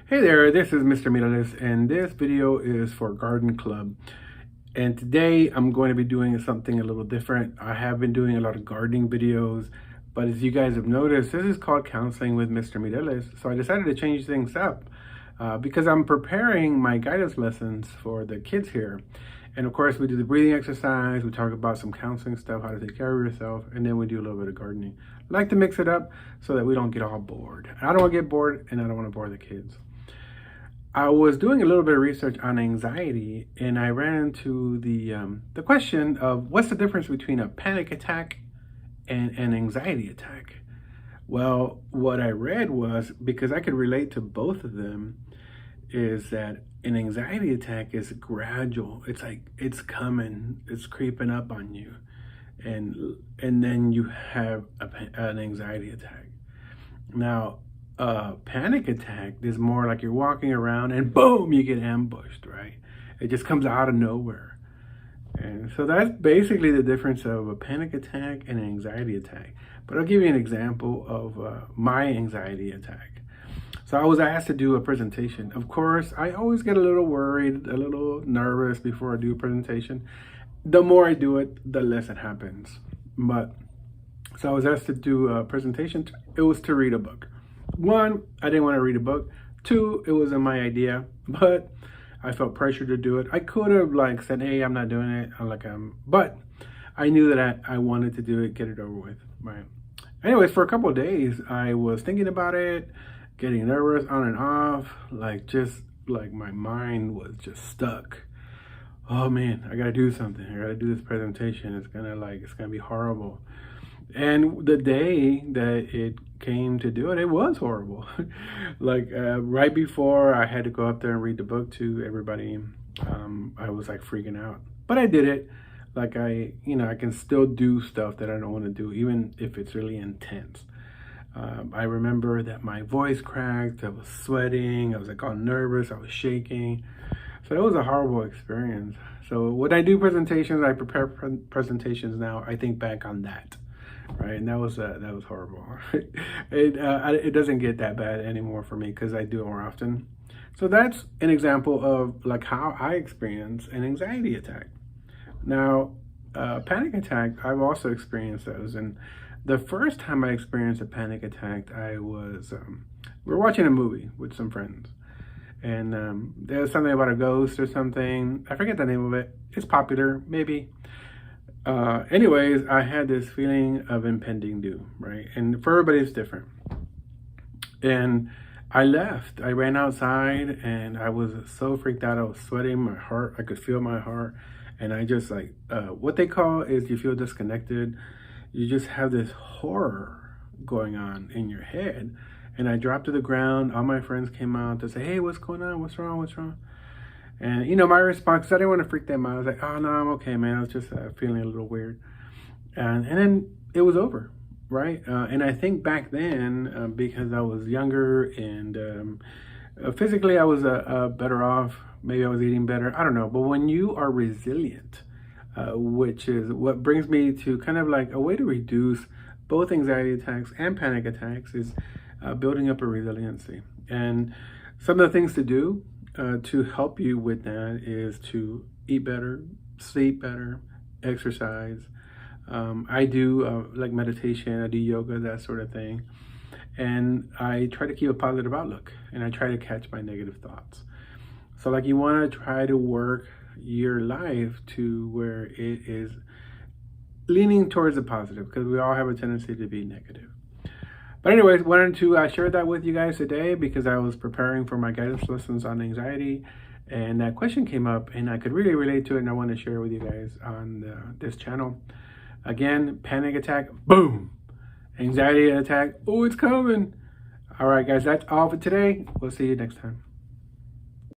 Hey there, this is Mr. Mireles, and this video is for Garden Club. And today I'm going to be doing something a little different. I have been doing a lot of gardening videos, but as you guys have noticed, this is called Counseling with Mr. Mireles. So I decided to change things up because I'm preparing my guidance lessons for the kids here. And of course, we do the breathing exercise, we talk about some counseling stuff, how to take care of yourself, and then we do a little bit of gardening. I like to mix it up so that we don't get all bored. I don't want to get bored, and I don't want to bore the kids. I was doing a little bit of research on anxiety, and I ran into the question of what's the difference between a panic attack and an anxiety attack. Well, what I read was, because I could relate to both of them, is that an anxiety attack is gradual. It's like it's coming, it's creeping up on you, and then you have an anxiety attack. Now, panic attack is more like you're walking around and boom, you get ambushed, right? It just comes out of nowhere. And so that's basically the difference of a panic attack and an anxiety attack. But I'll give you an example of my anxiety attack. So I was asked to do a presentation. Of course, I always get a little worried, a little nervous before I do a presentation. The more I do it, the less it happens. So I was asked to do a presentation. It was to read a book. One, I didn't want to read a book. Two, it wasn't my idea, but I felt pressure to do it. I could have said, hey, I'm not doing it. But I knew that I wanted to do it, get it over with, right? Anyways, for a couple of days, I was thinking about it, getting nervous on and off, my mind was just stuck. Oh man, I gotta do something. I gotta do this presentation. It's gonna be horrible. And the day that it came to do it, it was horrible. Right before I had to go up there and read the book to everybody, I was freaking out. But I did it. I can still do stuff that I don't want to do, even if it's really intense. I remember that my voice cracked, I was sweating, I was all nervous, I was shaking. So it was a horrible experience. So when I do presentations, I prepare presentations now, I think back on that. Right, and that was horrible. It doesn't get that bad anymore for me because I do it more often. So that's an example of how I experience an anxiety attack. Now, panic attack, I've also experienced those. And the first time I experienced a panic attack, I was we were watching a movie with some friends, and there was something about a ghost or something. I forget the name of it. It's popular, maybe. Anyways, I had this feeling of impending doom, right? And for everybody, it's different. And I left. I ran outside, and I was so freaked out. I was sweating. My heart, I could feel my heart. And I just what they call is you feel disconnected. You just have this horror going on in your head. And I dropped to the ground. All my friends came out to say, hey, what's going on? What's wrong? What's wrong? And, my response, I didn't want to freak them out. I was like, oh, no, I'm okay, man. I was just feeling a little weird. And then it was over, right? And I think back then, because I was younger and physically I was better off. Maybe I was eating better. I don't know. But when you are resilient, which is what brings me to kind of a way to reduce both anxiety attacks and panic attacks, is building up a resiliency. And some of the things to do to help you with that is to eat better, sleep better, exercise. I do meditation, I do yoga, that sort of thing. And I try to keep a positive outlook, and I try to catch my negative thoughts. So you want to try to work your life to where it is leaning towards the positive, because we all have a tendency to be negative. But anyways, wanted to share that with you guys today because I was preparing for my guidance lessons on anxiety, and that question came up and I could really relate to it, and I want to share it with you guys on this channel. Again, panic attack, boom. Anxiety attack, oh, it's coming. All right, guys, that's all for today. We'll see you next time.